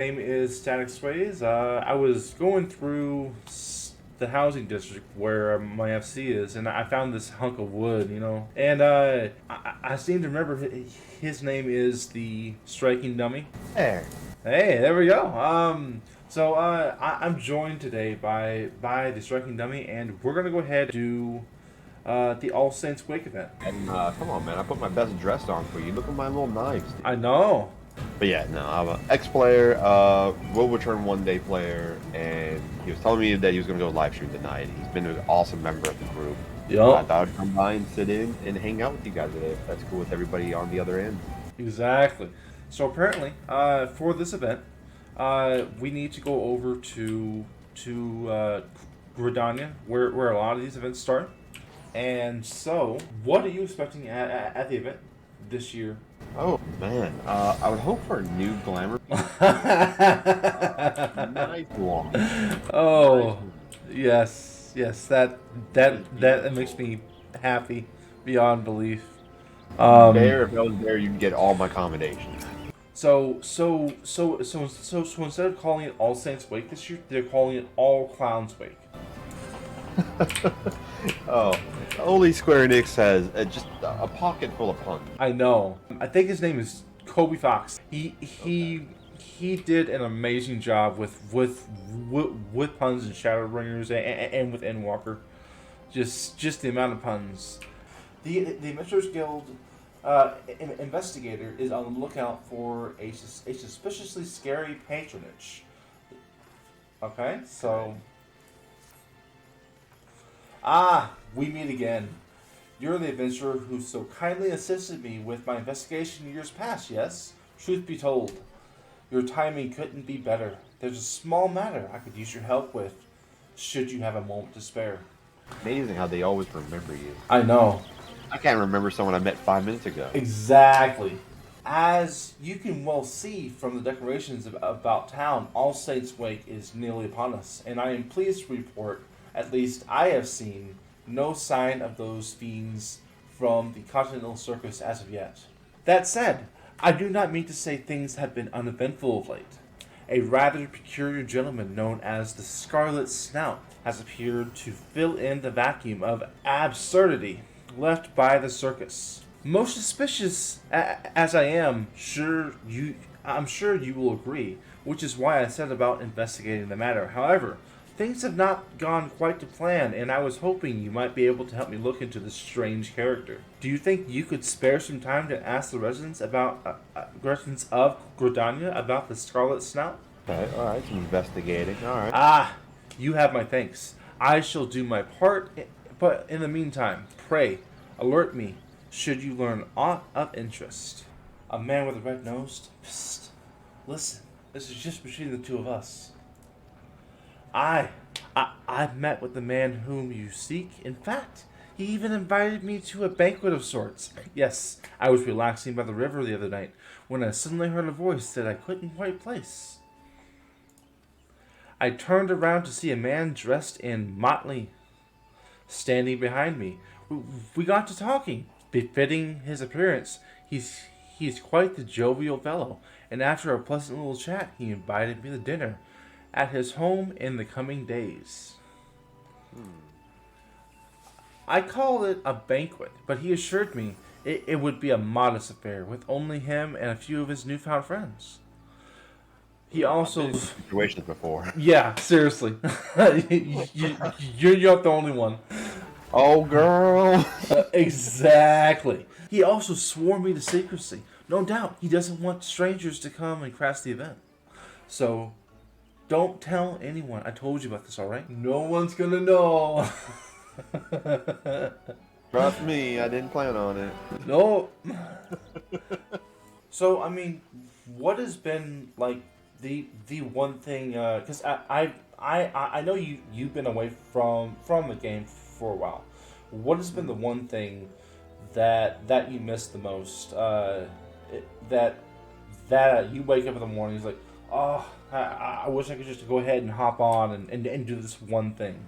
Name is Static Sways. I was going through the housing district where my FC is, and I found this hunk of wood, and I seem to remember his name is the Striking Dummy. There. Hey, there we go. I'm joined today by the Striking Dummy, and we're gonna go ahead and do the All Saints Wake event. And come on, man, I put my best dress on for you. Look at my little knives, dude. I know. But yeah, no, I'm an ex-player, will return one-day player, and he was telling me that he was going to go live stream tonight. He's been an awesome member of the group. Yup. I thought I'd come by and sit in and hang out with you guys today, if that's cool with everybody on the other end. Exactly. So apparently, for this event, we need to go over to Gridania, where a lot of these events start. And so, what are you expecting at the event this year? Oh, man, I would hope for a new glamour. Nice one. Oh, yes, that makes me happy beyond belief. There, if I was there, you'd get all my accommodations. So instead of calling it All Saints Wake this year, they're calling it All Clowns Wake. Oh, only Square Enix has just a pocket full of puns. I know. I think his name is Kobe Fox. He did an amazing job with puns and Shadowbringers and with Endwalker. Just the amount of puns. The Adventurers Guild investigator is on the lookout for a suspiciously scary patronage. Okay, so. Ah, we meet again. You're the adventurer who so kindly assisted me with my investigation in years past, yes? Truth be told, your timing couldn't be better. There's a small matter I could use your help with, should you have a moment to spare. Amazing how they always remember you. I know. I can't remember someone I met 5 minutes ago. Exactly. As you can well see from the decorations about town, All Saints Wake is nearly upon us, and I am pleased to report, at least I have seen, no sign of those fiends from the Continental Circus as of yet. That said, I do not mean to say things have been uneventful of late. A rather peculiar gentleman known as the Scarlet Snout has appeared to fill in the vacuum of absurdity left by the circus. Most suspicious as I am, I'm sure you will agree, which is why I set about investigating the matter. However, things have not gone quite to plan, and I was hoping you might be able to help me look into this strange character. Do you think you could spare some time to ask the residents of Gridania about the Scarlet Snout? Okay, alright, some investigating, alright. Ah, you have my thanks. I shall do my part, but in the meantime, pray, alert me should you learn aught of interest. A man with a red nose? Psst. Listen, this is just between the two of us. I've met with the man whom you seek. In fact, he even invited me to a banquet of sorts. Yes, I was relaxing by the river the other night when I suddenly heard a voice that I couldn't quite place. I turned around to see a man dressed in motley standing behind me. We got to talking. Befitting his appearance, he's quite the jovial fellow, and after a pleasant little chat, he invited me to dinner at his home in the coming days. I called it a banquet, but he assured me it would be a modest affair with only him and a few of his newfound friends. He also... I've been in situations before. Yeah, seriously. You're not the only one. Oh, girl. Exactly. He also swore me to secrecy. No doubt, he doesn't want strangers to come and crash the event. So, don't tell anyone. I told you about this, alright? No one's gonna know. Trust me, I didn't plan on it. No. So, I mean, what has been, like, the one thing, because I know you've been away from the game for a while. What has been the one thing that you missed the most? That you wake up in the morning, it's like, oh, I wish I could just go ahead and hop on and do this one thing.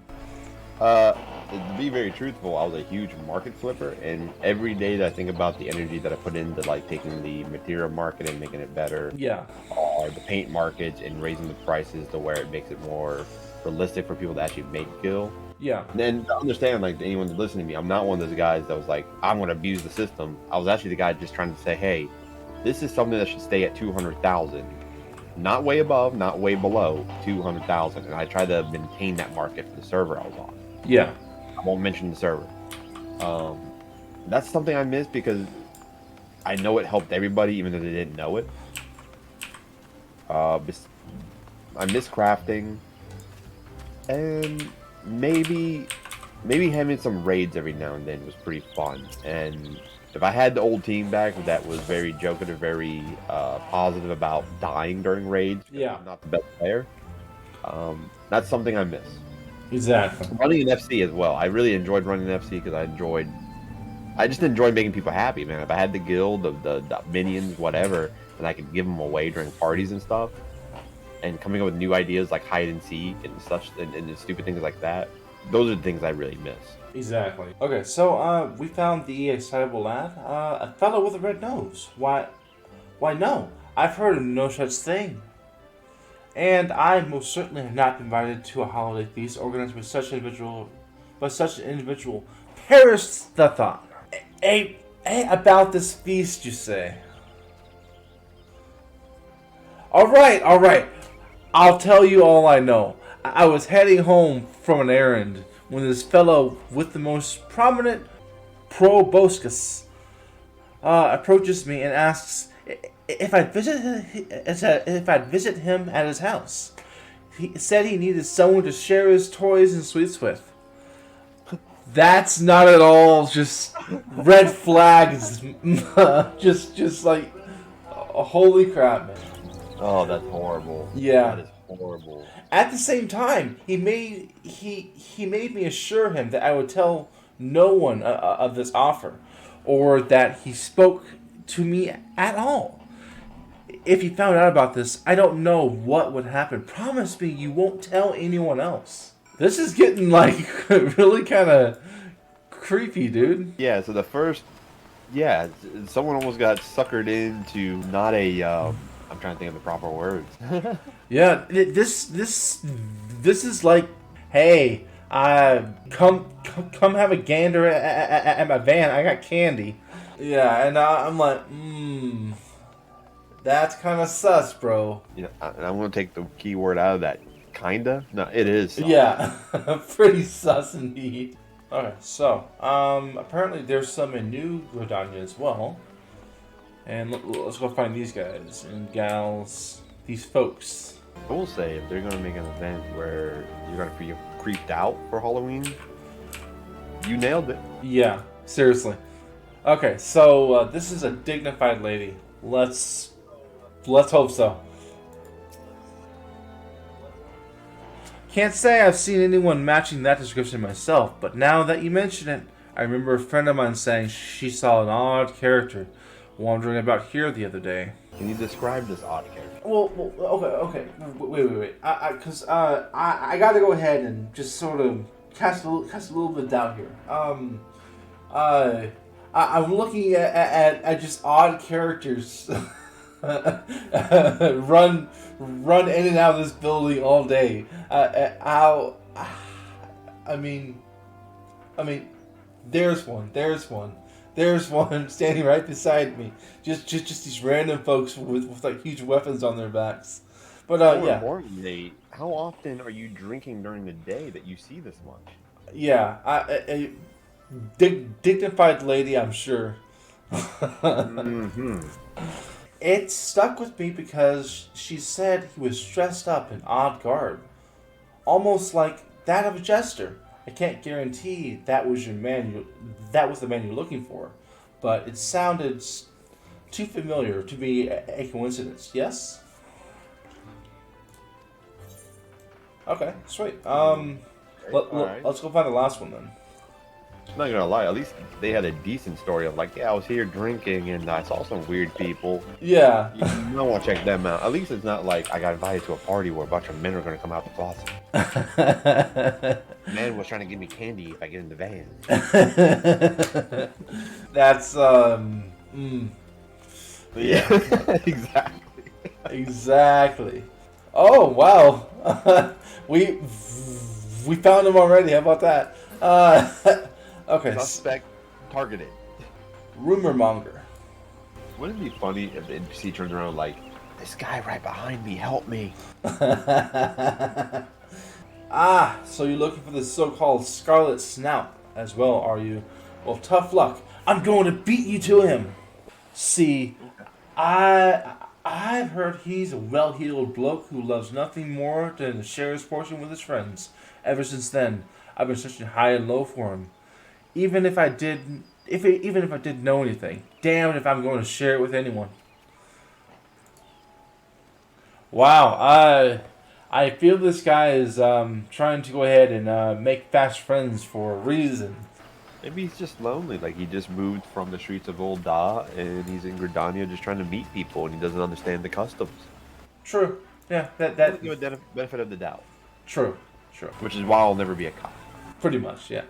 To be very truthful, I was a huge market flipper, and every day that I think about the energy that I put into like taking the material market and making it better, Yeah. or the paint markets and raising the prices to where it makes it more realistic for people to actually make gil. Yeah. And then to understand, like anyone that's listening to me, I'm not one of those guys that was like, I'm going to abuse the system. I was actually the guy just trying to say, hey, this is something that should stay at 200,000, not way above, not way below 200,000, and I tried to maintain that market for the server I was on. Yeah. I won't mention the server. That's something I miss because I know it helped everybody, even though they didn't know it. I miss crafting, and maybe having some raids every now and then was pretty fun. And if I had the old team back that was very joking or very positive about dying during raids, Yeah. I'm not the best player. That's something I miss. Exactly. Running an FC as well. I really enjoyed running an FC because I just enjoyed making people happy, man. If I had the guild, the minions, whatever, and I could give them away during parties and stuff, and coming up with new ideas like hide and seek and such, and stupid things like that, those are the things I really miss. Exactly. Okay, so we found the excitable lad, a fellow with a red nose. Why no, I've heard of no such thing. And I most certainly have not been invited to a holiday feast organized by such an individual. Perish the thought. About this feast, you say? All right. I'll tell you all I know. I was heading home from an errand when this fellow with the most prominent proboscis approaches me and asks if I'd visit him at his house. He said he needed someone to share his toys and sweets with. That's not at all just red flags. just like holy crap, man. Oh, that's horrible. Yeah. That is horrible. At the same time, he made me assure him that I would tell no one of this offer, or that he spoke to me at all. If he found out about this, I don't know what would happen. Promise me you won't tell anyone else. This is getting like really kind of creepy, dude. Yeah. So someone almost got suckered into not a. I'm trying to think of the proper words. Yeah, this is like, hey, come have a gander at my van. I got candy. Yeah, and I'm like, that's kind of sus, bro. You know, and I'm going to take the key word out of that. Kinda? No, it is. Sus. Yeah, pretty sus indeed. Okay, so apparently there's some in New Gridania as well. And let's go find these guys and gals, these folks. I will say, if they're going to make an event where you're going to be creeped out for Halloween, you nailed it. Yeah, seriously. Okay, so this is a dignified lady. Let's hope so. Can't say I've seen anyone matching that description myself, but now that you mention it, I remember a friend of mine saying she saw an odd character wandering about here the other day. Can you describe this odd character? Well, okay. Wait. I got to go ahead and just sort of cast a little bit of doubt here. I'm looking at just odd characters run in and out of this building all day. I mean, there's one standing right beside me. Just these random folks with like huge weapons on their backs. But yeah. Importantly, how often are you drinking during the day that you see this much? Yeah, a dignified lady, I'm sure. Mm-hmm. It stuck with me because she said he was dressed up in odd garb, almost like that of a jester. I can't guarantee that was the man you're looking for, but it sounded too familiar to be a coincidence. Yes. Okay, sweet. Right. Let's go find the last one then. not gonna lie, at least they had a decent story of like, yeah, I was here drinking and I saw some weird people. Yeah. You might want to check them out. At least it's not like I got invited to a party where a bunch of men are gonna come out the closet. Man was trying to give me candy if I get in the van. That's Yeah, exactly. Exactly. Oh wow. we found him already. How about that? Okay. Suspect targeted. Rumor monger. Wouldn't it be funny if the NPC turns around like, this guy right behind me, help me. Ah, so you're looking for the so-called Scarlet Snout as well, are you? Well, tough luck. I'm going to beat you to him. See, I've heard he's a well-heeled bloke who loves nothing more than to share his portion with his friends. Ever since then, I've been searching high and low for him. Even if I didn't know anything, damn it if I'm going to share it with anyone. Wow, I feel this guy is trying to go ahead and make fast friends for a reason. Maybe he's just lonely, like he just moved from the streets of Old Da and he's in Gridania just trying to meet people and he doesn't understand the customs. True. Yeah, that Give a benefit of the doubt. True. Which is why I'll never be a cop. Pretty much, yeah.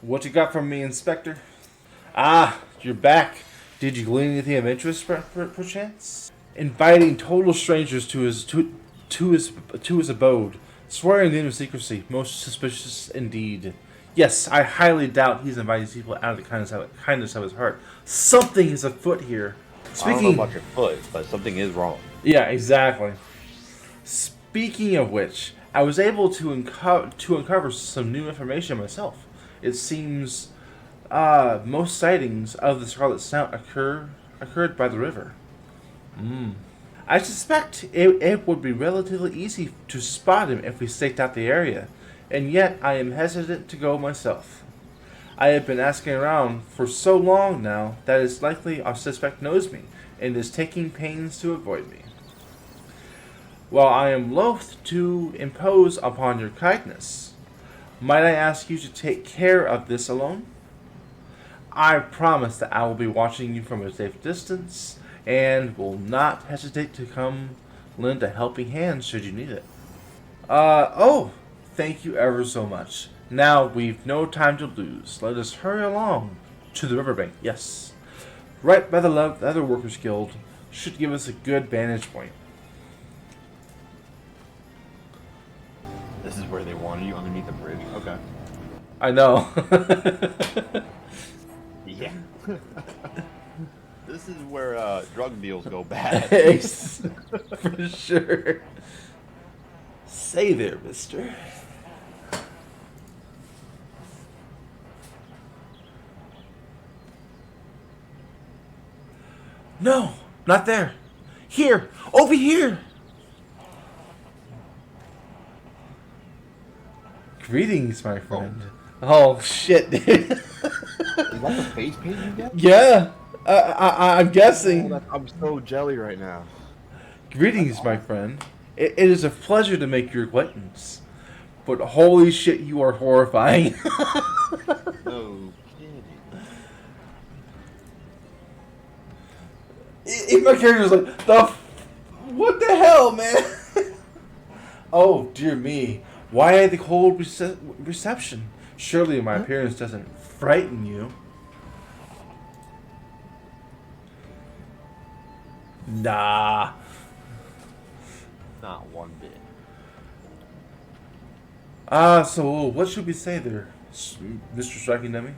What you got from me, Inspector? Ah, you're back. Did you glean anything of interest, perchance? Inviting total strangers to his abode, swearing them to secrecy, most suspicious indeed. Yes, I highly doubt he's inviting people out of the kindness of his heart. Something is afoot here. I don't know about your foot, but something is wrong. Yeah, exactly. Speaking of which, I was able to uncover some new information myself. It seems most sightings of the Scarlet Snout occurred by the river. I suspect it would be relatively easy to spot him if we staked out the area, and yet I am hesitant to go myself. I have been asking around for so long now that it's likely our suspect knows me and is taking pains to avoid me. While I am loath to impose upon your kindness, might I ask you to take care of this alone? I promise that I will be watching you from a safe distance and will not hesitate to come lend a helping hand should you need it. Oh, thank you ever so much. Now we've no time to lose. Let us hurry along to the riverbank. Yes, right by the Leather Workers Guild should give us a good vantage point. This is where they wanted you, underneath the bridge. Okay. I know. Yeah. This is where drug deals go bad. For sure. Say there, mister. No, not there. Here, over here. Greetings, my friend. Oh shit, dude. Is that the face paint you get? Yeah, I'm guessing. Oh, I'm so jelly right now. Greetings, my friend. It is a pleasure to make your acquaintance. But holy shit, you are horrifying. No kidding. Even my character's like, what the hell, man? Oh, dear me. Why the cold reception? Surely my appearance doesn't frighten you. Nah. Not one bit. So what should we say there, Mr. Striking Dummy?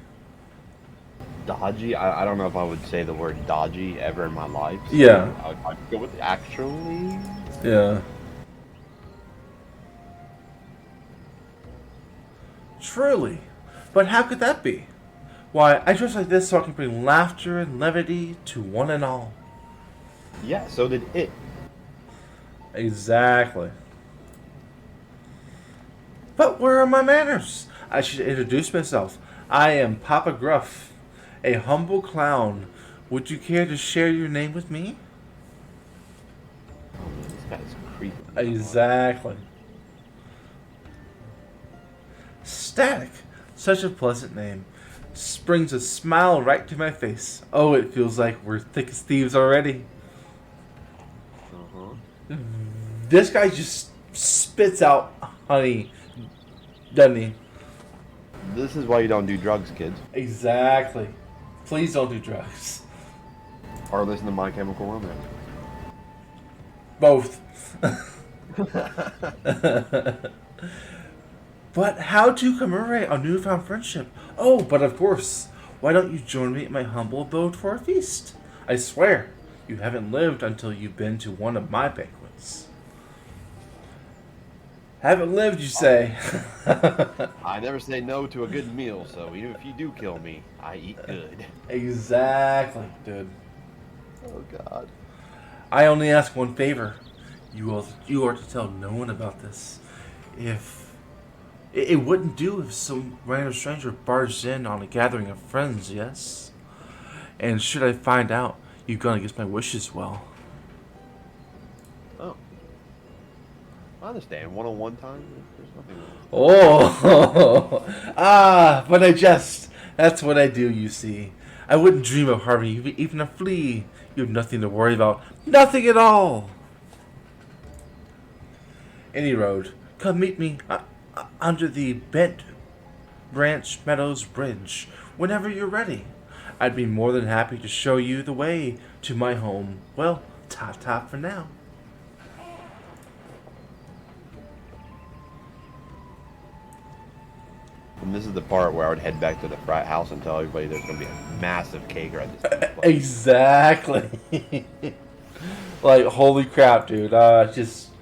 Dodgy? I don't know if I would say the word dodgy ever in my life. So Yeah. I'd go with actually. Yeah. Truly. But how could that be? Why, I dress like this so I can bring laughter and levity to one and all. Yeah, so did it. Exactly. But where are my manners? I should introduce myself. I am Papa Gruff, a humble clown. Would you care to share your name with me? Oh man, this guy's creepy. Exactly. Static. Such a pleasant name. Just brings a smile right to my face. Oh, it feels like we're thick as thieves already. This guy just spits out honey, doesn't he? This is why you don't do drugs, kids. Exactly. Please don't do drugs. Or listen to My Chemical Romance. Both. But how to commemorate our newfound friendship? Oh, but of course, why don't you join me at my humble abode for a feast? I swear, you haven't lived until you've been to one of my banquets. Haven't lived, you say? I never say no to a good meal, so even if you do kill me, I eat good. Exactly, dude. Oh, God. I only ask one favor. You are to tell no one about this. If it wouldn't do if some random stranger barged in on a gathering of friends, yes? And should I find out, you've gone against my wishes, well. Oh. I understand. One-on-one time? There's nothing wrong. Oh! But I jest. That's what I do, you see. I wouldn't dream of harming you, even a flea. You have nothing to worry about. Nothing at all! Any road. Come meet me under the Bent Branch Meadows Bridge whenever you're ready. I'd be more than happy to show you the way to my home. Well, ta-ta for now. And this is the part where I would head back to the frat house and tell everybody there's going to be a massive cake right this time. Exactly. Like, holy crap, dude.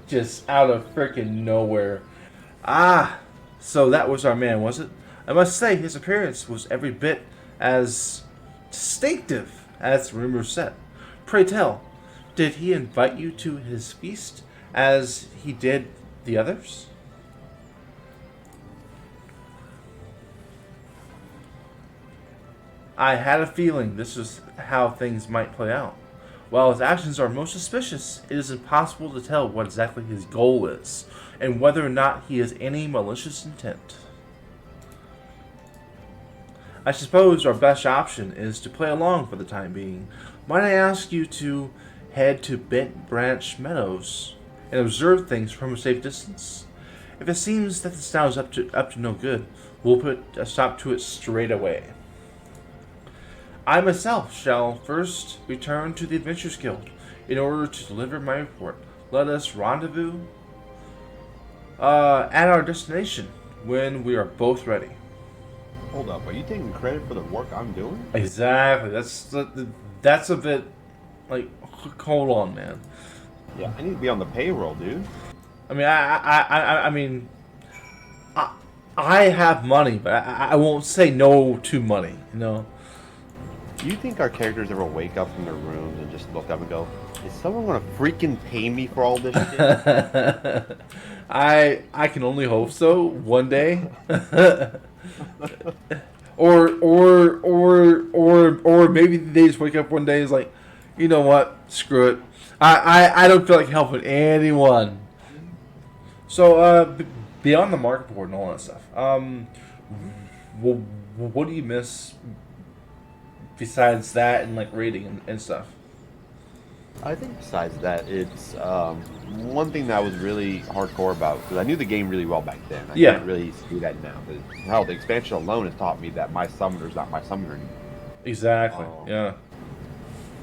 Just out of freaking nowhere. Ah, so that was our man, was it? I must say, his appearance was every bit as distinctive as the rumor said. Pray tell, did he invite you to his feast as he did the others? I had a feeling this was how things might play out. While his actions are most suspicious, it is impossible to tell what exactly his goal is, and whether or not he has any malicious intent. I suppose our best option is to play along for the time being. Might I ask you to head to Bent Branch Meadows and observe things from a safe distance? If it seems that this town is up to no good, we'll put a stop to it straight away. I myself shall first return to the Adventurers Guild in order to deliver my report. Let us rendezvous at our destination when we are both ready. Hold up, are you taking credit for the work I'm doing? Exactly. That's a bit like, hold on, man. Yeah, I need to be on the payroll, dude. I mean, I have money, but I won't say no to money. You know. Do you think our characters ever wake up from their rooms and just look up and go, is someone gonna freaking pay me for all this shit? I can only hope so one day. or maybe they just wake up one day and is like, you know what? Screw it. I don't feel like helping anyone. So beyond the market board and all that stuff, what do you miss besides that and like reading and stuff? I think besides that, it's one thing that I was really hardcore about, because I knew the game really well back then. I can't really see that now. Hell, the expansion alone has taught me that my summoner's not my summoner anymore. Exactly, yeah.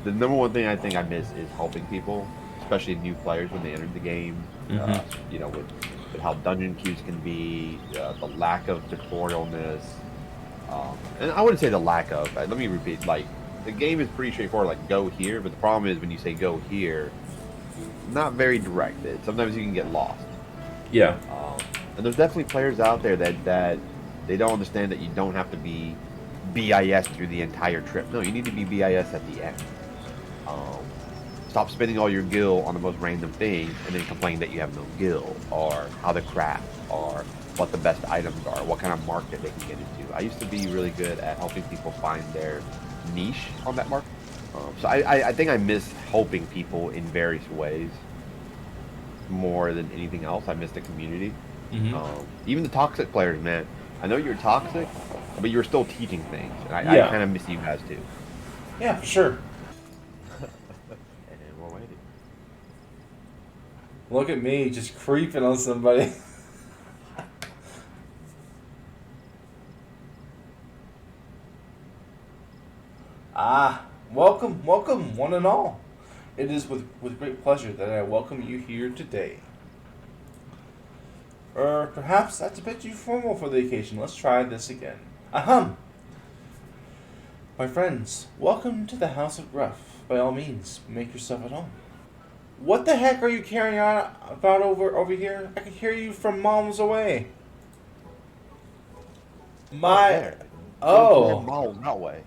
The number one thing I think I miss is helping people, especially new players when they enter the game. You know, with how dungeon queues can be, the lack of tutorialness. And I wouldn't say the lack of, let me repeat, like, the game is pretty straightforward, like, go here, but the problem is when you say go here, not very directed. Sometimes you can get lost. Yeah. And there's definitely players out there that they don't understand that you don't have to be BIS through the entire trip. No, you need to be BIS at the end. Stop spending all your gil on the most random thing and then complain that you have no gil, or how to craft, or what the best items are, what kind of market they can get into. I used to be really good at helping people find their niche on that market. So I think I miss helping people in various ways more than anything else. I miss the community. Even the toxic players, man. I know you're toxic, but you're still teaching things, and I Yeah. kind of miss you guys too. Yeah, for sure. And we're waiting. Look at me, just creeping on somebody. Ah, welcome, welcome, one and all. It is with great pleasure that I welcome you here today. Or perhaps that's a bit too formal for the occasion. Let's try this again. Ahem! My friends, welcome to the House of Gruff. By all means, make yourself at home. What the heck are you carrying on about over here? I can hear you from miles away. Oh, My, there. 44 oh, miles that way.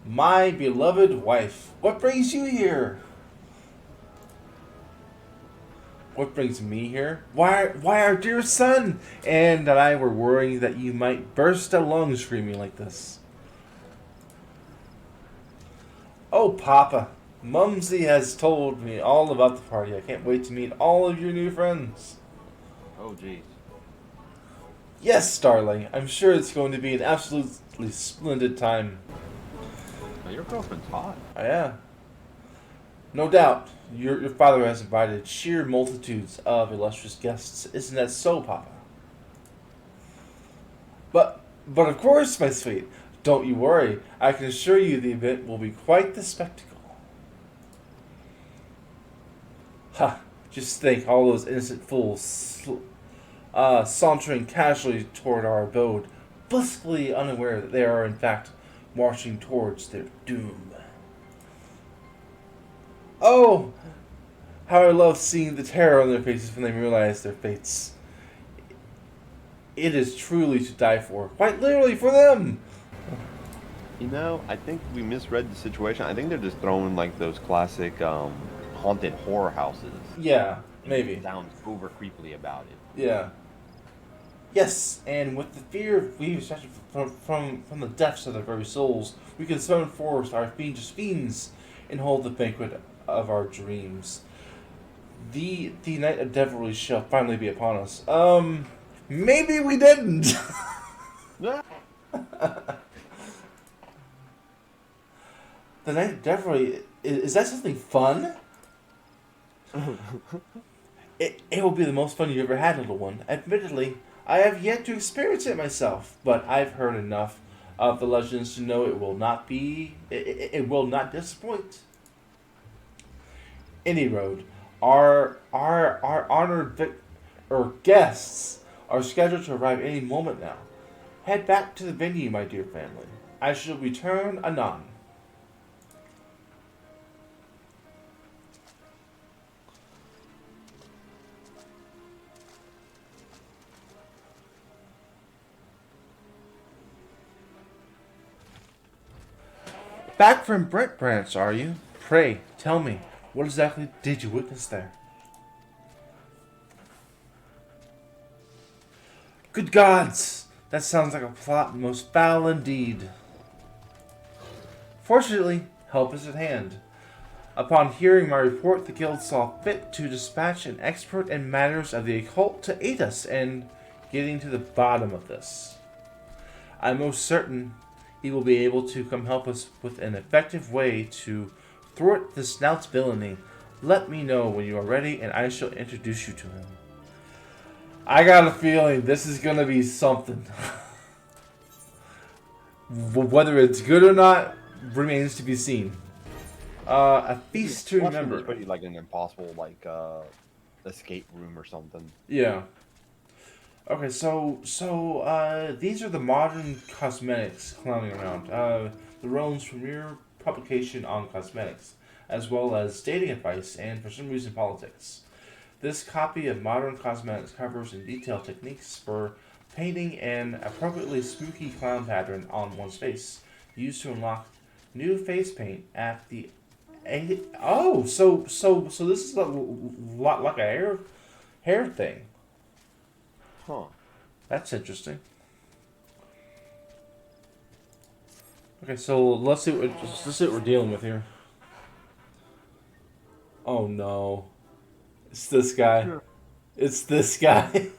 my beloved wife. What brings you here? What brings me here? Why our dear son and I were worrying that you might burst a lung screaming like this. Oh, Papa, Mumsy has told me all about the party. I can't wait to meet all of your new friends. Oh, jeez. Yes, darling, I'm sure it's going to be an absolutely splendid time. Now, your girlfriend's hot. Oh, yeah. No doubt, your father has invited sheer multitudes of illustrious guests. Isn't that so, Papa? But of course, my sweet, don't you worry. I can assure you the event will be quite the spectacle. Ha! Just think, all those innocent fools sauntering casually toward our abode, blissfully unaware that they are in fact marching towards their doom. Oh, how I love seeing the terror on their faces when they realize their fates. It is truly to die for, quite literally for them. You know, I think we misread the situation. I think they're just throwing like those classic haunted horror houses. Yeah, And maybe. sounds over creepily about it. Yeah. Yes, and with the fear of we from the depths of their very souls, we can summon forth our fiends and hold the banquet of our dreams. The night of devilry shall finally be upon us. Maybe we didn't. Yeah. The night of devilry, is that something fun? It will be the most fun you ever had, little one. Admittedly, I have yet to experience it myself, but I've heard enough of the legends to know it will not be. It will not disappoint. Any road, our honored or guests are scheduled to arrive any moment now. Head back to the venue, my dear family. I shall return anon. Back from Brent Branch, are you? Pray, tell me, what exactly did you witness there? Good gods! That sounds like a plot most foul indeed. Fortunately, help is at hand. Upon hearing my report, the guild saw fit to dispatch an expert in matters of the occult to aid us in getting to the bottom of this. I'm most certain he will be able to come help us with an effective way to thwart the snout's villainy. Let me know when you are ready, and I shall introduce you to him. I got a feeling this is gonna be something. Whether it's good or not remains to be seen. A feast to remember. It's pretty like an impossible escape room or something. Yeah. Okay, so these are the modern cosmetics clowning around. The Rome's premier publication on cosmetics, as well as dating advice and, for some reason, politics. This copy of Modern Cosmetics covers in detail techniques for painting an appropriately spooky clown pattern on one's face, used to unlock new face paint at the. Oh, so this is a lot like a hair thing. Huh. That's interesting. Okay, so let's see what we're dealing with here. Oh no. It's this guy. Sure. It's this guy.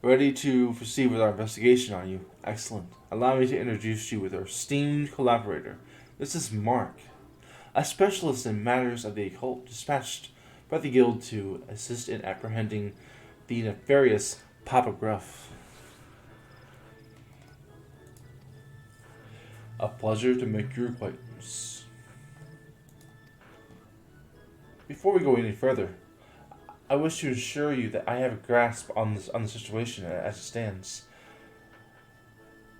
Ready to proceed with our investigation, are you? Excellent. Allow me to introduce you with our esteemed collaborator. This is Mark, a specialist in matters of the occult dispatched by the Guild to assist in apprehending the nefarious Papa Gruff. A pleasure to make your acquaintance. Before we go any further, I wish to assure you that I have a grasp on the situation as it stands.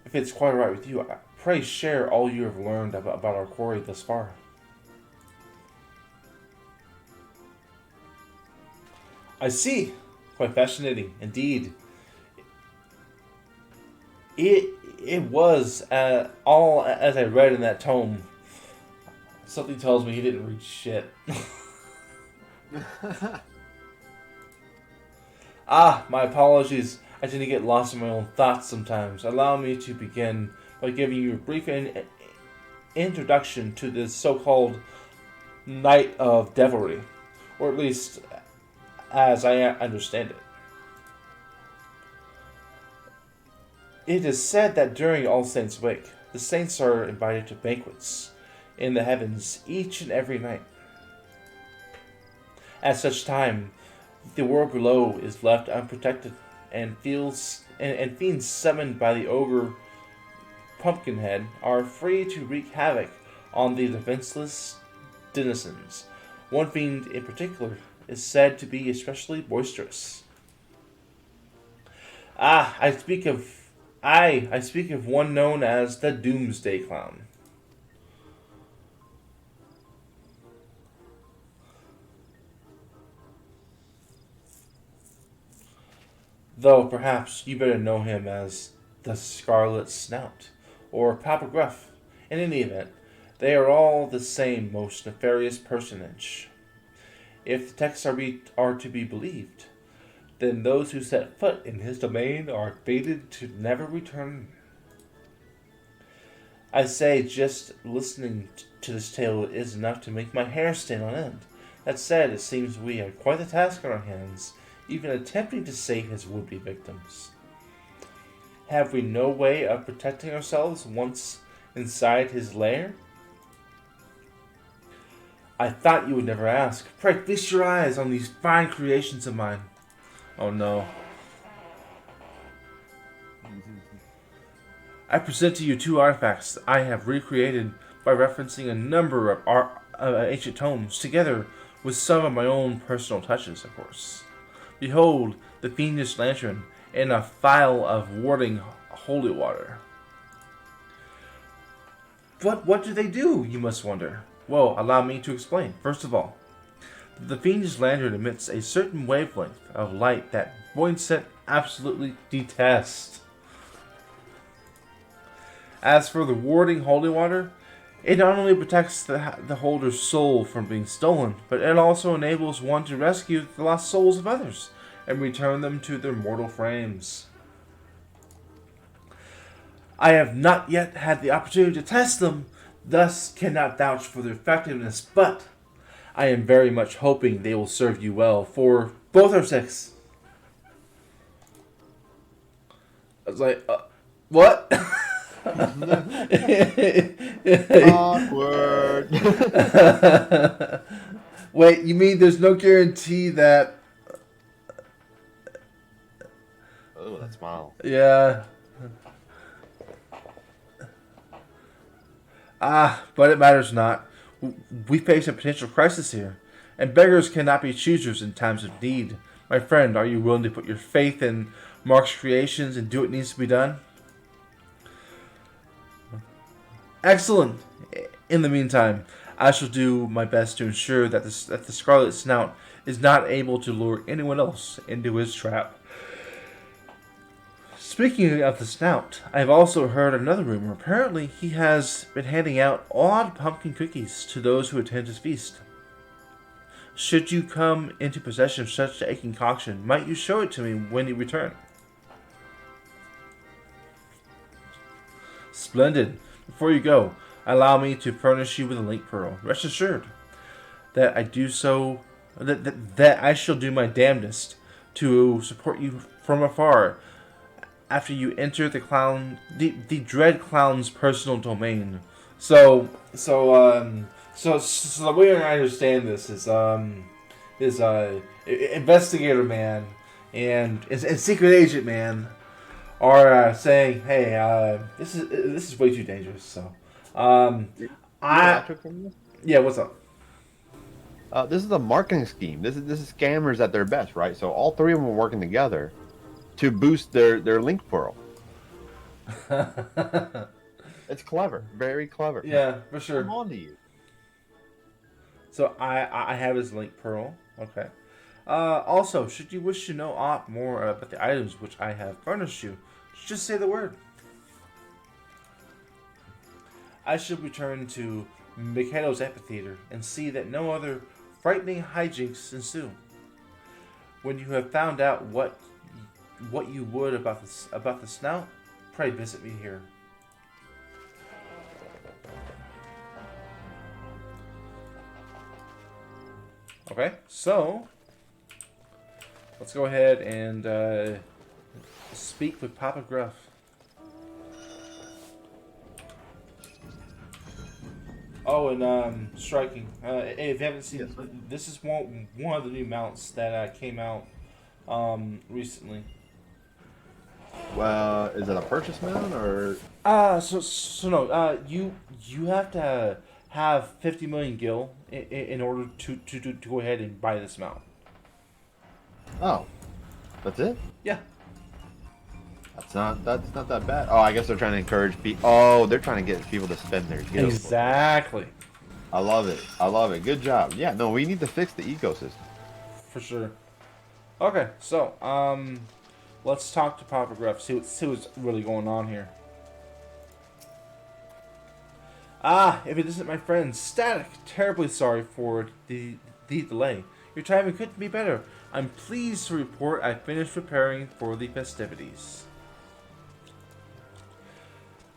If it's quite alright with you, pray share all you have learned about our quarry thus far. I see. Quite fascinating, indeed. It was all as I read in that tome. Something tells me he didn't read shit. My apologies. I tend to get lost in my own thoughts sometimes. Allow me to begin by giving you a brief introduction to this so-called Night of Devilry, or at least as I understand it. It is said that during All Saints' Wake, the saints are invited to banquets in the heavens each and every night. At such time, the world below is left unprotected, and fiends summoned by the ogre Pumpkinhead are free to wreak havoc on the defenseless denizens. One fiend in particular is said to be especially boisterous. I speak of one known as the Doomsday Clown. Though perhaps you better know him as the Scarlet Snout, or Papa Gruff. In any event, they are all the same most nefarious personage. If the texts are to be believed, then those who set foot in his domain are fated to never return. I say, just listening to this tale is enough to make my hair stand on end. That said, it seems we have quite a task on our hands, even attempting to save his would-be victims. Have we no way of protecting ourselves once inside his lair? I thought you would never ask. Pray feast your eyes on these fine creations of mine. Oh no. I present to you two artifacts I have recreated by referencing a number of ancient tomes, together with some of my own personal touches, of course. Behold, the fiendish lantern and a phial of warding holy water. What do they do, you must wonder? Well, allow me to explain. First of all, the fiendish lantern emits a certain wavelength of light that Boyncett absolutely detests. As for the warding holy water, it not only protects the holder's soul from being stolen, but it also enables one to rescue the lost souls of others and return them to their mortal frames. I have not yet had the opportunity to test them, thus cannot vouch for their effectiveness, but I am very much hoping they will serve you well, for both our sakes. I was like, what? Awkward. Wait, you mean there's no guarantee that... Oh, that smile. Yeah. But it matters not. We face a potential crisis here, and beggars cannot be choosers in times of need. My friend, are you willing to put your faith in Mark's creations and do what needs to be done? Excellent. In the meantime, I shall do my best to ensure that the Scarlet Snout is not able to lure anyone else into his trap. Speaking of the Snout, I have also heard another rumor. Apparently, he has been handing out odd pumpkin cookies to those who attend his feast. Should you come into possession of such a concoction, might you show it to me when you return? Splendid. Before you go, allow me to furnish you with a link pearl. Rest assured that I shall do my damnedest to support you from afar, after you enter the Dread Clown's personal domain. So the way I understand this is investigator man and secret agent man are saying, hey, this is way too dangerous. So, I took from this. yeah, what's up? This is a marketing scheme. This is scammers at their best, right? So all three of them are working together to boost their link pearl. It's clever, very clever. Yeah, for sure. Come on to you. So I have his link pearl. Okay. Also, should you wish to know aught more about the items which I have furnished you, just say the word. I should return to Mikado's amphitheater and see that no other frightening hijinks ensue. When you have found out what you would about the snout, pray visit me here. Okay, so let's go ahead and speak with Papa Gruff. Oh, and striking. Hey, if you haven't seen, this is one of the new mounts that came out recently. Well, is it a purchase mount or? So no. You have to have 50 million gil in order to go ahead and buy this mount. Oh, that's it? Yeah. That's not that bad. Oh, I guess they're trying to encourage people. Oh, they're trying to get people to spend their gil. Exactly. I love it. I love it. Good job. Yeah, no, we need to fix the ecosystem. For sure. Okay, so let's talk to Papa Gruff. See what's really going on here. If it isn't my friend Static, terribly sorry for the delay. Your timing couldn't be better. I'm pleased to report I finished preparing for the festivities.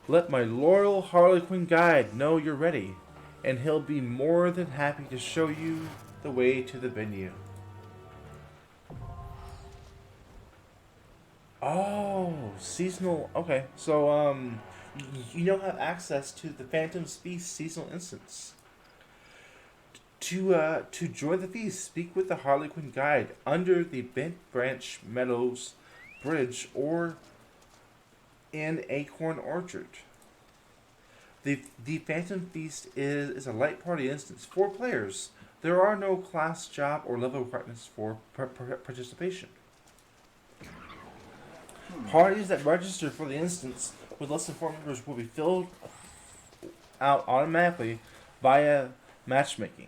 Let my loyal Harlequin guide know you're ready, and he'll be more than happy to show you the way to the venue. Oh, seasonal. Okay, so you now have access to the Phantom's Feast seasonal instance. To join the feast, speak with the Harlequin guide under the Bent Branch Meadows Bridge or in Acorn Orchard. The Phantom Feast is a light party instance. 4 players. There are no class, job, or level requirements for participation. Parties that register for the instance with less than 4 members will be filled out automatically via matchmaking.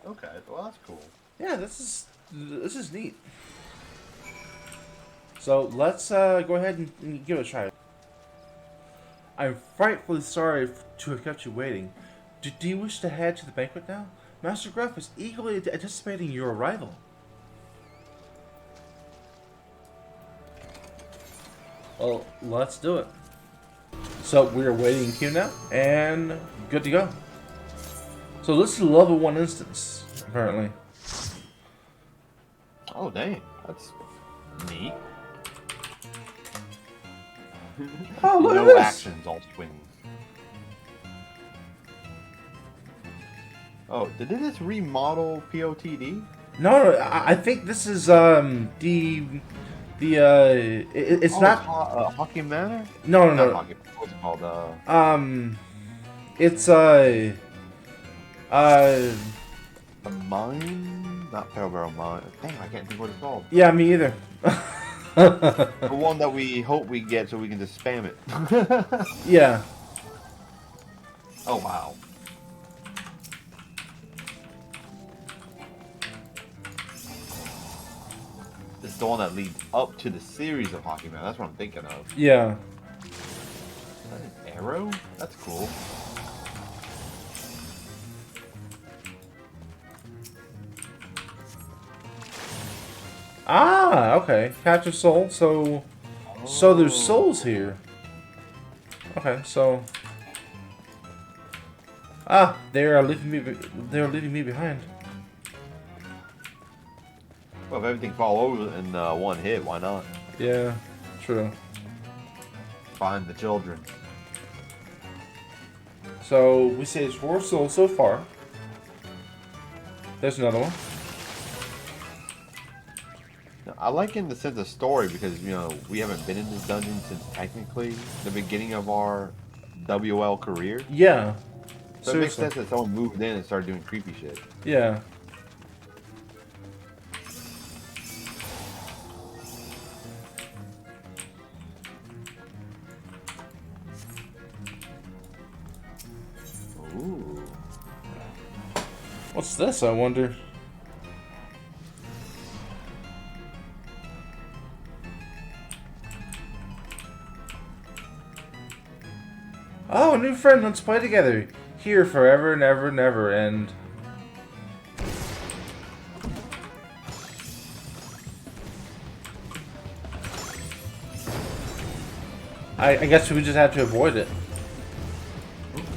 Okay, well that's cool. Yeah, this is neat. So let's go ahead and give it a try. I'm frightfully sorry to have kept you waiting. Do you wish to head to the banquet now? Master Gruff is eagerly anticipating your arrival. Well, let's do it. So we're waiting queue now, and good to go. So this is a level 1 instance, apparently. Oh dang, that's neat. Oh, look no at this! actions, all swings. Oh, did they just remodel POTD? No, I think this is it's not Hockey Manor. No. Not Hockey. What's it called? It's the mine, not Pearlbarrow Mine. Dang, I can't think what it's called. Yeah, me either. The one that we hope we get so we can just spam it. Yeah. Oh wow. This is the one that leads up to the series of Hockey Man. That's what I'm thinking of. Yeah. Is that an arrow? That's cool. Ah, okay. Capture soul. So there's souls here. Okay, so they're leaving me behind. Well, if everything fall over in one hit, why not? Yeah, True. Find the children. So we saved 4 souls so far. There's another one. I like in the sense of story because, you know, we haven't been in this dungeon since technically the beginning of our WL career. Yeah. So it makes sense that someone moved in and started doing creepy shit. Yeah. Ooh. What's this, I wonder? Oh, a new friend, let's play together. Here forever and ever and ever, and... I guess we just have to avoid it.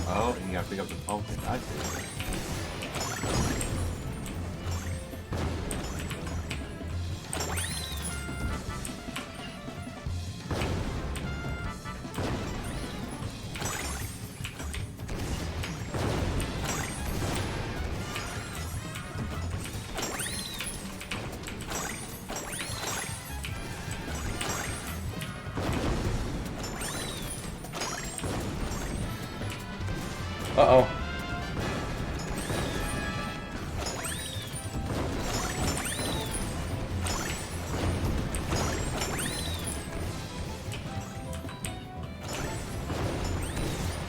Oh, and you gotta pick up the pumpkin. I see. Uh-oh.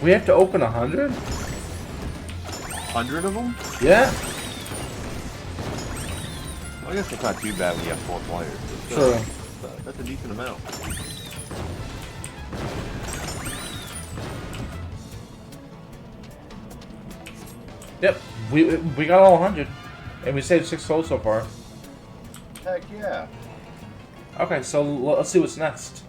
We have to open 100? 100 of them? Yeah. Well, I guess it's not too bad when you have 4 players. True. That's a decent amount. Yep. We got all 100. And we saved 6 souls so far. Heck yeah. Okay, so let's see what's next.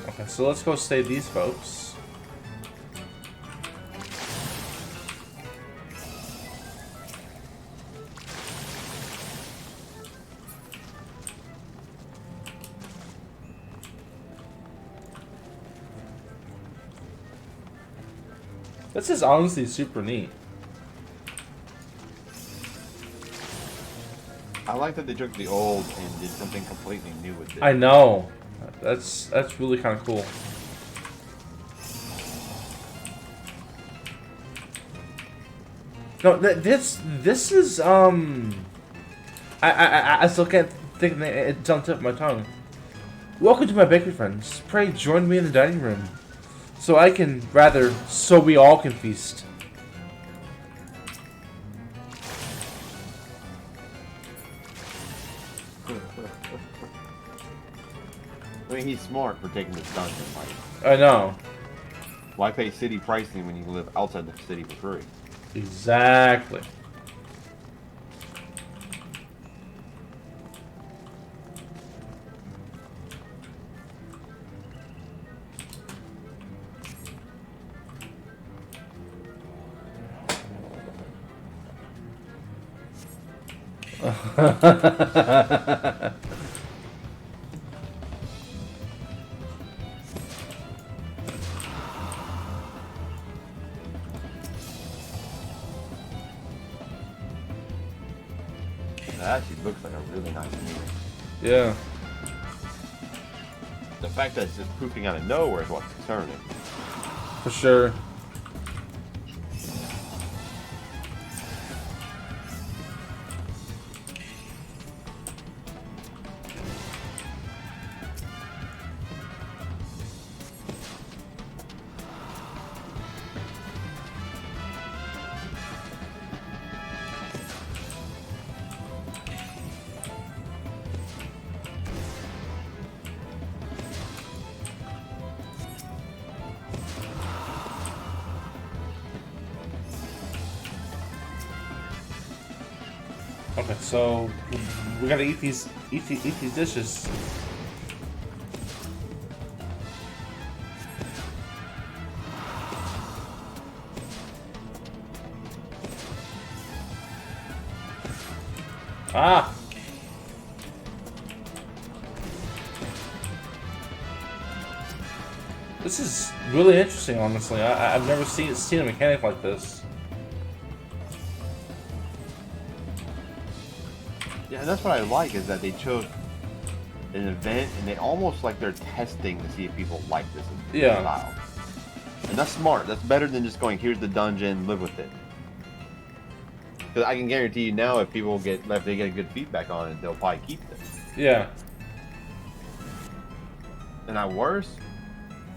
Okay, so let's go save these folks. This is honestly super neat. I like that they took the old and did something completely new with it. I know. That's really kind of cool. No, this is I still can't think of it. It's on the tip of my tongue. Welcome to my bakery friends. Pray join me in the dining room, so we all can feast. I mean, he's smart for taking this dungeon. Like, I know. why pay city pricing when you can live outside the city for free? Exactly. That actually looks like a really nice meal. Yeah. The fact that it's just pooping out of nowhere is what's concerning. For sure. Okay, so we gotta eat these dishes. Ah! This is really interesting, honestly. I've never seen a mechanic like this. Yeah, and that's what I like is that they chose an event and they almost like they're testing to see if people like this style. And that's smart. That's better than just going, here's the dungeon, live with it. Because I can guarantee you now, if they get good feedback on it, they'll probably keep this. Yeah. And at worst,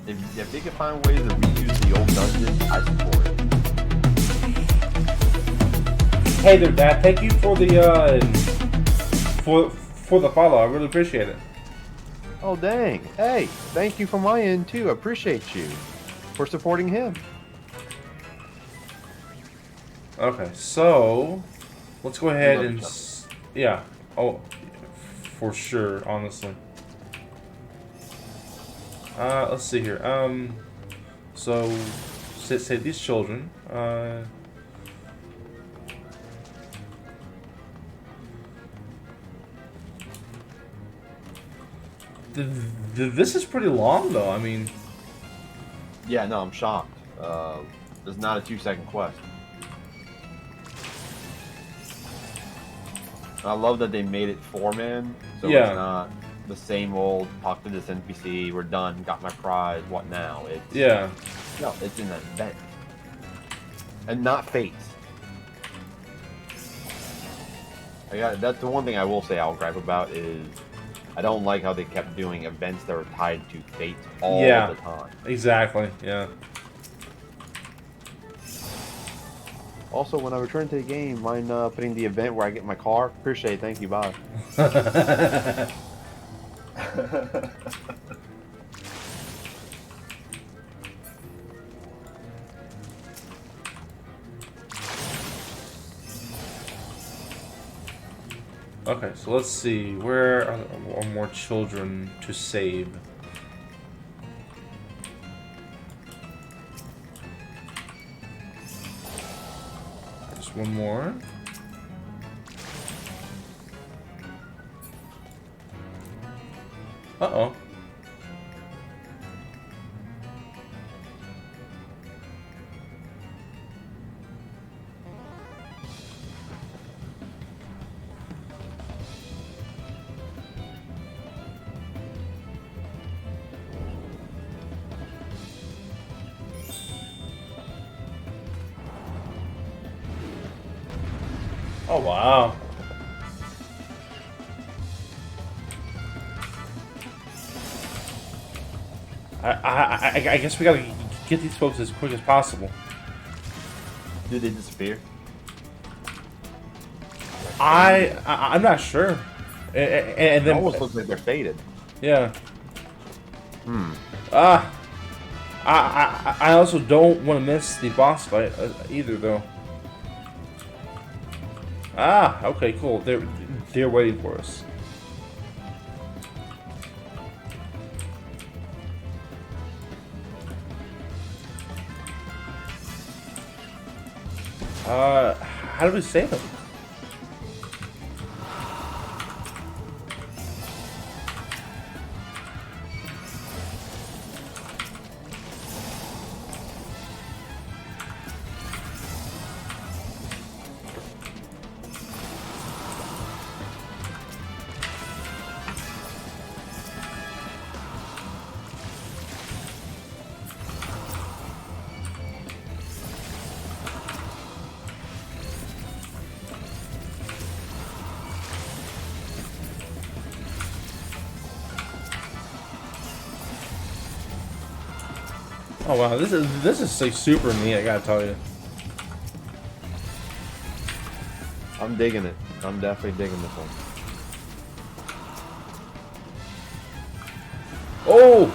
if they can find ways to reuse the old dungeon, I support it. Hey there, Dad. Thank you for the for the follow. I really appreciate it. Oh dang! Hey, thank you from my end too. I appreciate you for supporting him. Okay, so let's go ahead and yeah. Oh, for sure. Honestly. Let's see here. So say these children. This is pretty long, though. I mean, yeah, no, I'm shocked. It's not a 2-second quest. I love that they made it 4-man, so it's not the same old talk to this NPC. We're done. Got my prize. What now? It's no, it's an event, and not fates. That's the one thing I will say I'll gripe about is I don't like how they kept doing events that were tied to fate all the time. Exactly. Yeah. Also, when I return to the game, mind putting the event where I get my car? Appreciate it. Thank you. Bye. Okay, so let's see. Where are more children to save? Just one more. Uh-oh. Oh, wow. I guess we gotta get these folks as quick as possible. Did they disappear? I'm not sure. And then it almost looks like they're faded. Yeah. Hmm. I also don't want to miss the boss fight either, though. Okay, cool. They're waiting for us. How do we save them? Oh wow, this is like super neat. I gotta tell you. I'm digging it. I'm definitely digging this one. Oh,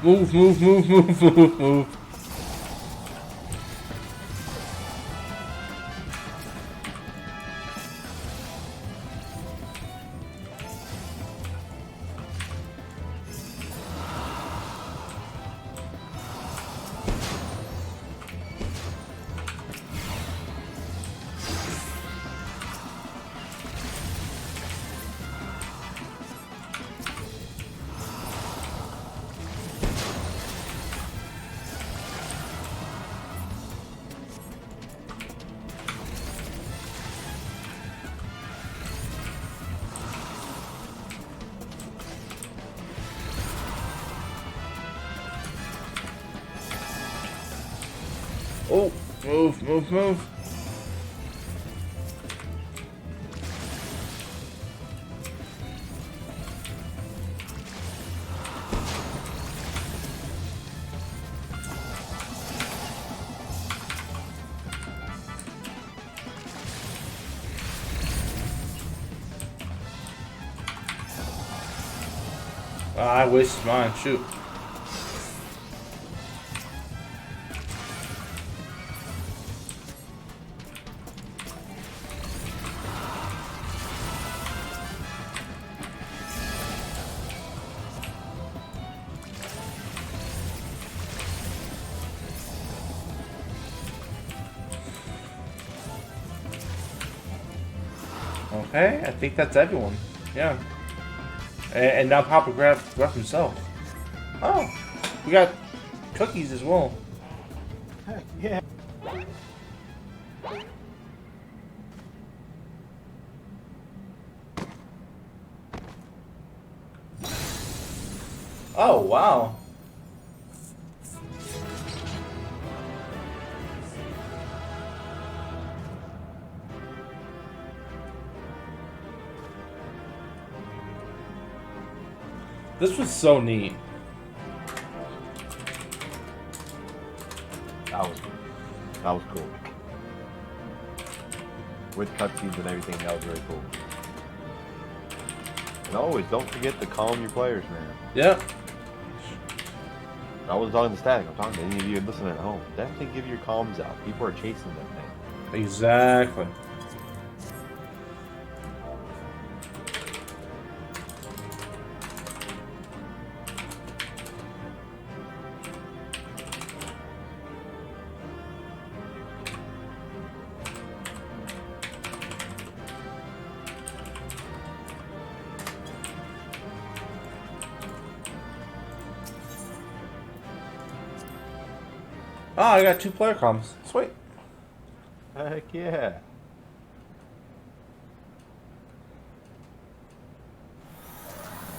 move, move, move, move, move, move. Oh, move, move, move. I wasted mine. Shoot. Okay, I think that's everyone. Yeah. And now Papa grabbed himself. Oh, we got cookies as well. Heck yeah. Oh, wow. This was so neat. That was cool. With cutscenes and everything, that was really cool. And always, don't forget to calm your players, man. Yeah. I wasn't talking to Static, I'm talking to any of you listening at home. Definitely give your comms out. People are chasing that thing. Exactly. Oh, I got 2 player comms. Sweet. Heck yeah.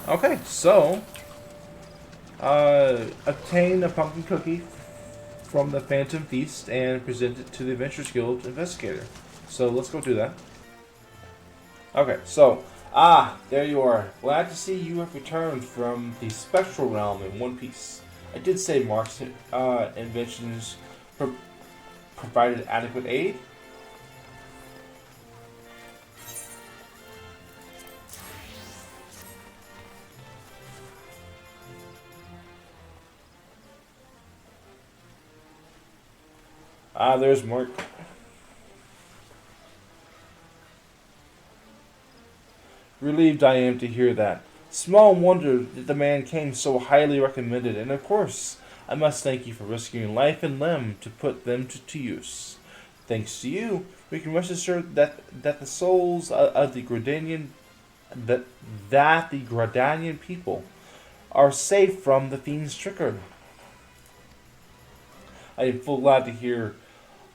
Okay, so obtain a pumpkin cookie from the Phantom Feast and present it to the Adventurers Guild investigator. So let's go do that. Okay, so there you are. Glad to see you have returned from the spectral realm in one piece. I did say Mark's inventions provided adequate aid. There's Mark. Relieved I am to hear that. Small wonder that the man came so highly recommended, and of course, I must thank you for risking life and limb to put them to use. Thanks to you, we can rest assured that the souls of the Gradanian the Gradanian people are safe from the fiend's trickery. I am full glad to hear.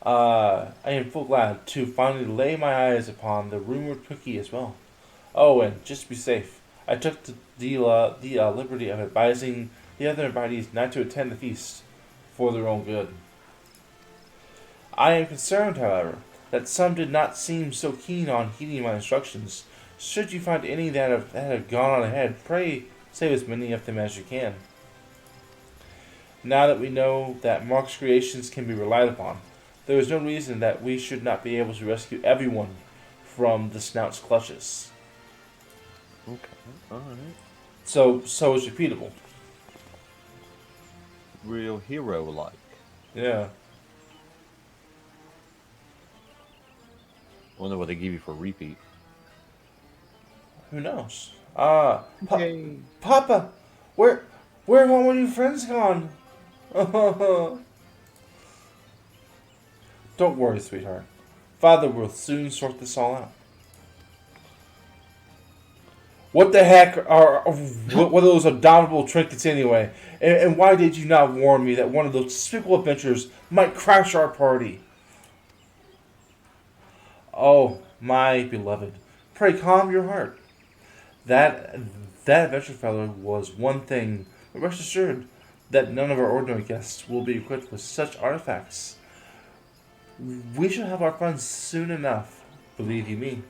I am full glad to finally lay my eyes upon the rumored cookie as well. Oh, and just to be safe, I took the liberty of advising the other invitees not to attend the feast for their own good. I am concerned, however, that some did not seem so keen on heeding my instructions. Should you find any that have gone on ahead, pray save as many of them as you can. Now that we know that Mark's creations can be relied upon, there is no reason that we should not be able to rescue everyone from the snout's clutches. Okay, alright. So it's repeatable. Real hero-like. Yeah. Wonder what they give you for repeat. Who knows? Yay. Papa, where have all my new friends gone? Don't worry, sweetheart. Father will soon sort this all out. What the heck what are those abominable trinkets anyway? And why did you not warn me that one of those despicable adventures might crash our party? Oh, my beloved, pray calm your heart. That adventure fellow was one thing, but rest assured that none of our ordinary guests will be equipped with such artifacts. We shall have our fun soon enough, believe you me.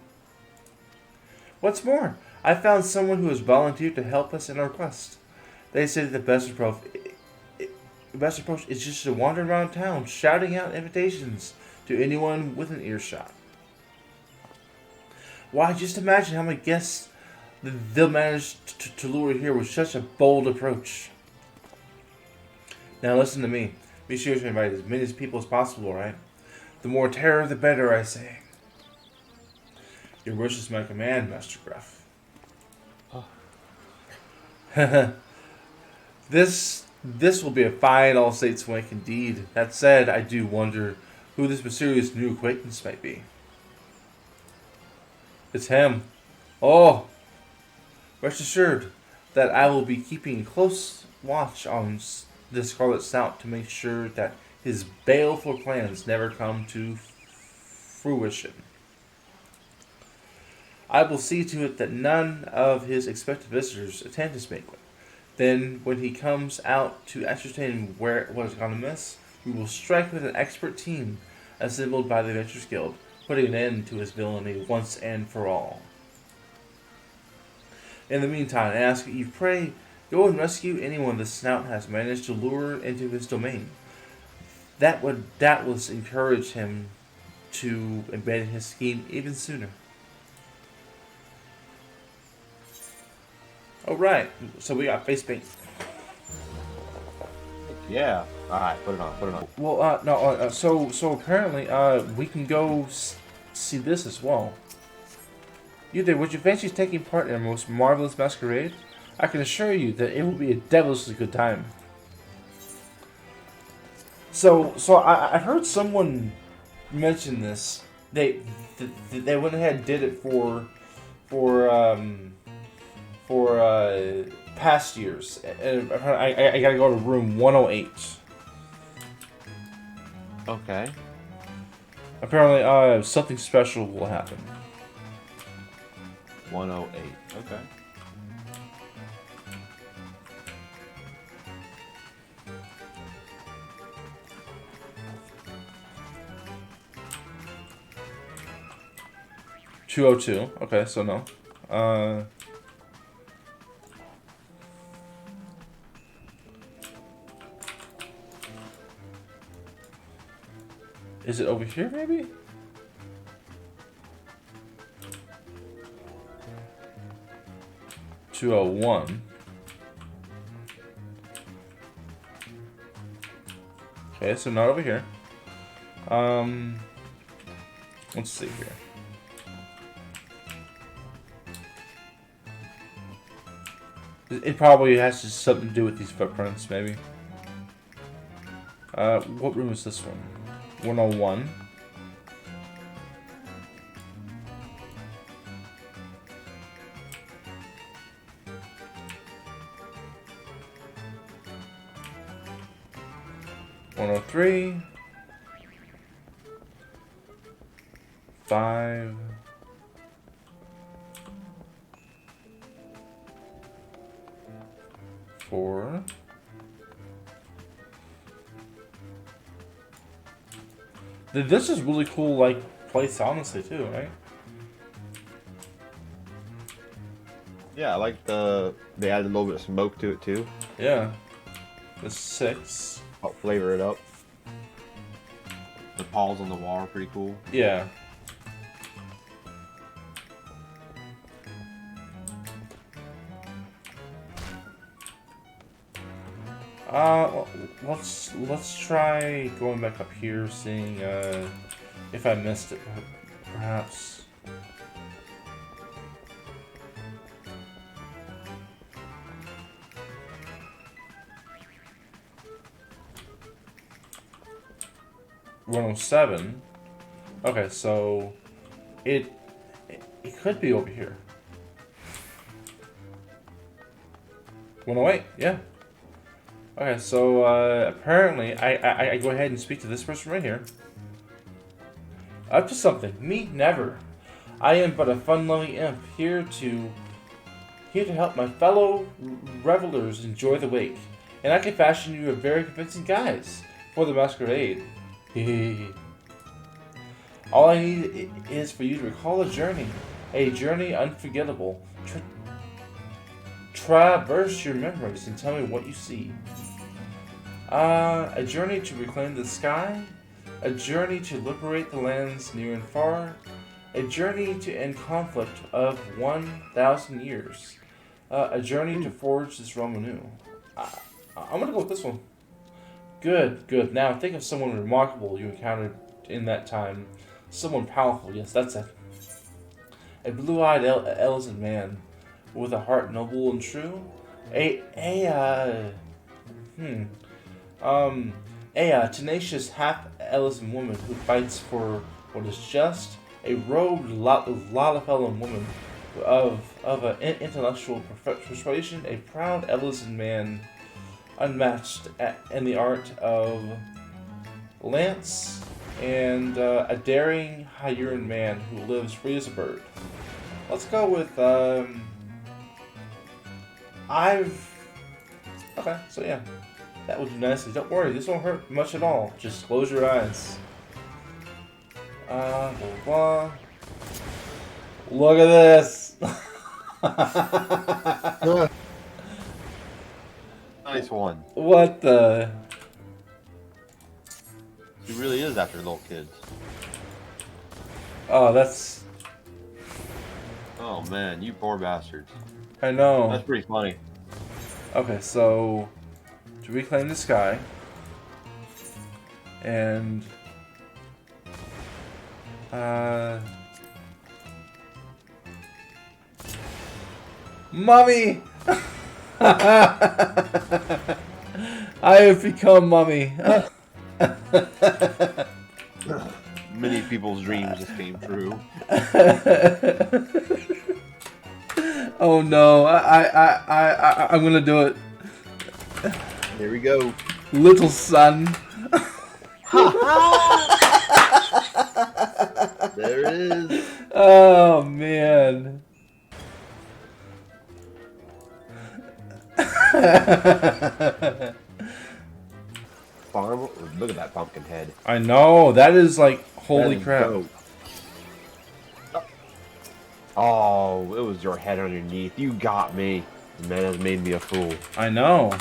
What's more, I found someone who has volunteered to help us in our quest. They say that the best approach is just to wander around town, shouting out invitations to anyone with an earshot. Why, just imagine how many guests they'll manage to lure here with such a bold approach. Now listen to me. Be sure to invite as many people as possible, right? The more terror, the better, I say. Your wish is my command, Master Gruff. Oh. This will be a fine all-state swank indeed. That said, I do wonder who this mysterious new acquaintance might be. It's him. Oh! Rest assured that I will be keeping close watch on the Scarlet Snout to make sure that his baleful plans never come to fruition. I will see to it that none of his expected visitors attend his banquet. Then, when he comes out to ascertain what has gone amiss, we will strike with an expert team assembled by the Adventurers Guild, putting an end to his villainy once and for all. In the meantime, I ask that you pray, go and rescue anyone the Snout has managed to lure into his domain. That would doubtless encourage him to abandon his scheme even sooner. Alright, so we got face paint. Yeah. Alright, put it on. Well, so apparently, we can go see this as well. You there, would you fancy taking part in a most marvelous masquerade? I can assure you that it will be a devilishly good time. So I heard someone mention this. They went ahead and did it for past years. And I gotta go to room 108. Okay. Apparently, something special will happen. 108. Okay. $202. Okay, so no. Is it over here, maybe? $201. Okay, so not over here. Let's see here. It probably has something to do with these footprints, maybe. What room is this one? 101. $103. 5. 4. This is really cool, like, place, honestly, too, right? Yeah, I like they added a little bit of smoke to it too. Yeah. The 6. Help flavor it up. The paws on the wall are pretty cool. Yeah. Let's try going back up here, seeing if I missed it, perhaps. $107. Okay, so it could be over here. 108, yeah. Okay, so apparently I go ahead and speak to this person right here. Up to something. Me, never. I am but a fun-loving imp here to help my fellow revelers enjoy the wake, and I can fashion you a very convincing guise for the masquerade. All I need is for you to recall a journey unforgettable. Traverse your memories and tell me what you see. A journey to reclaim the sky, a journey to liberate the lands near and far, a journey to end conflict of 1,000 years, a journey to forge this realm anew. I'm gonna go with this one. Good, good. Now think of someone remarkable you encountered in that time. Someone powerful, yes, that's it. A blue-eyed Elizan man with a heart noble and true. A tenacious half-Elizan woman who fights for what is just. A robed Lalapellan woman of an intellectual persuasion. A proud Elizan man unmatched in the art of lance. And a daring Hyuran man who lives free as a bird. Let's go with, Okay, so yeah. That would do nicely. Don't worry, this won't hurt much at all. Just close your eyes. Blah, blah. Look at this! Nice one. What the? He really is after little kids. Oh, that's... Oh man, you poor bastards. I know. That's pretty funny. Okay, so... To reclaim the sky. And... Mummy! I have become Mummy. Many people's dreams just came true. Oh no, I'm gonna do it. Here we go. Little son. There it is. Oh man. Farm. Look at that pumpkin head. I know, that is like, holy That is crap. dope. Oh, it was your head underneath. You got me. The man has made me a fool. I know.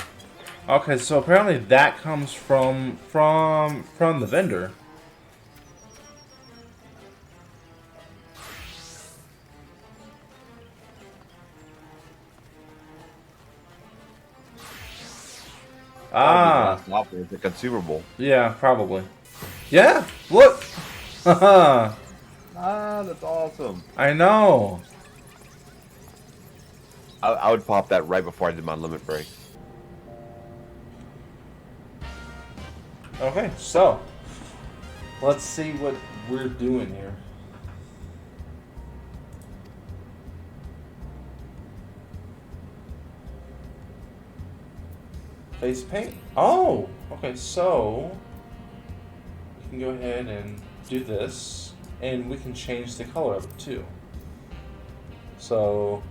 Okay, so apparently that comes from the vendor. Ah. It's a consumable. Yeah, probably. Yeah, look. Ah, that's awesome. I know. I would pop that right before I did my limit break. Okay, so let's see what we're doing here. Face paint. Oh, okay, so we can go ahead and do this, and we can change the color of it too. So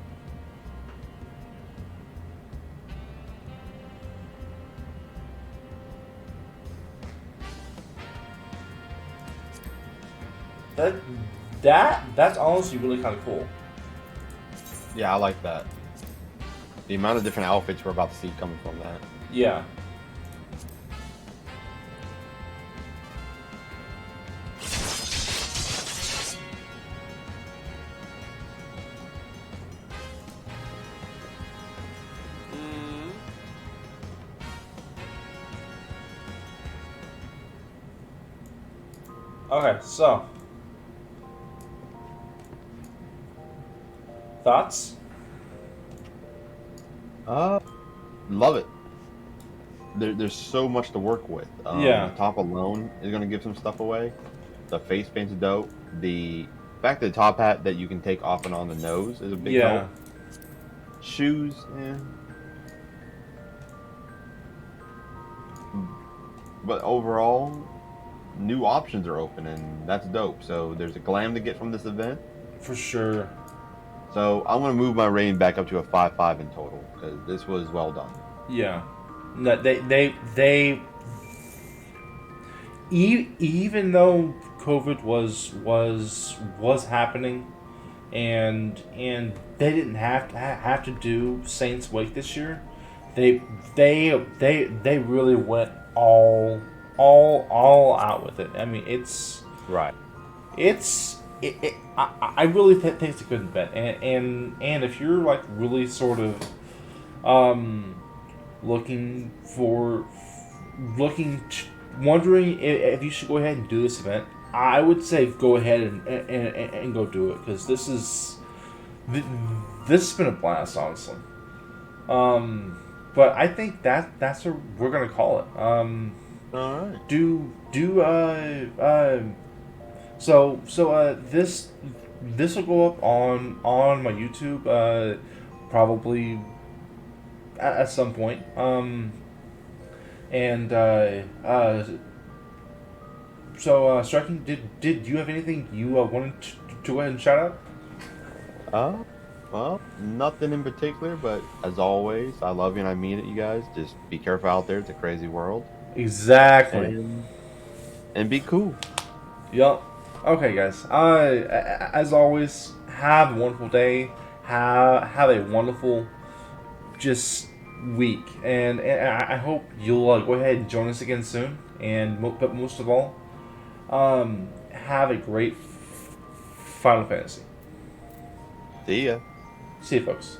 that's honestly really kind of cool. Yeah, I like that. The amount of different outfits we're about to see coming from that. Yeah. Okay, so thoughts? Love it. There's so much to work with. Yeah. The top alone is going to give some stuff away. The face paint's dope. The fact that the top hat that you can take off and on the nose is a big help. Shoes, but overall, new options are open, and that's dope. So there's a glam to get from this event. For sure. So I'm going to move my rating back up to a 5.5 in total, because this was well done. Yeah. No, they even though COVID was happening, and they didn't have to do Saints Wake this year. They really went all out with it. I mean, Right. I really think it's a good bet, and if you're like really sort of looking for wondering if you should go ahead and do this event, I would say go ahead and go do it, because this has been a blast, honestly. But I think that's what we're gonna call it. All right. This will go up on my YouTube probably at some point. Striking, did you have anything you wanted to go ahead and shout out? Well, nothing in particular, but as always, I love you and I mean it, you guys. Just be careful out there. It's a crazy world. Exactly. And be cool. Yup. Okay, guys. As always, have a wonderful day. Have a wonderful just week, and I hope you'll go ahead and join us again soon. But most of all, have a great Final Fantasy. See ya. See you, folks.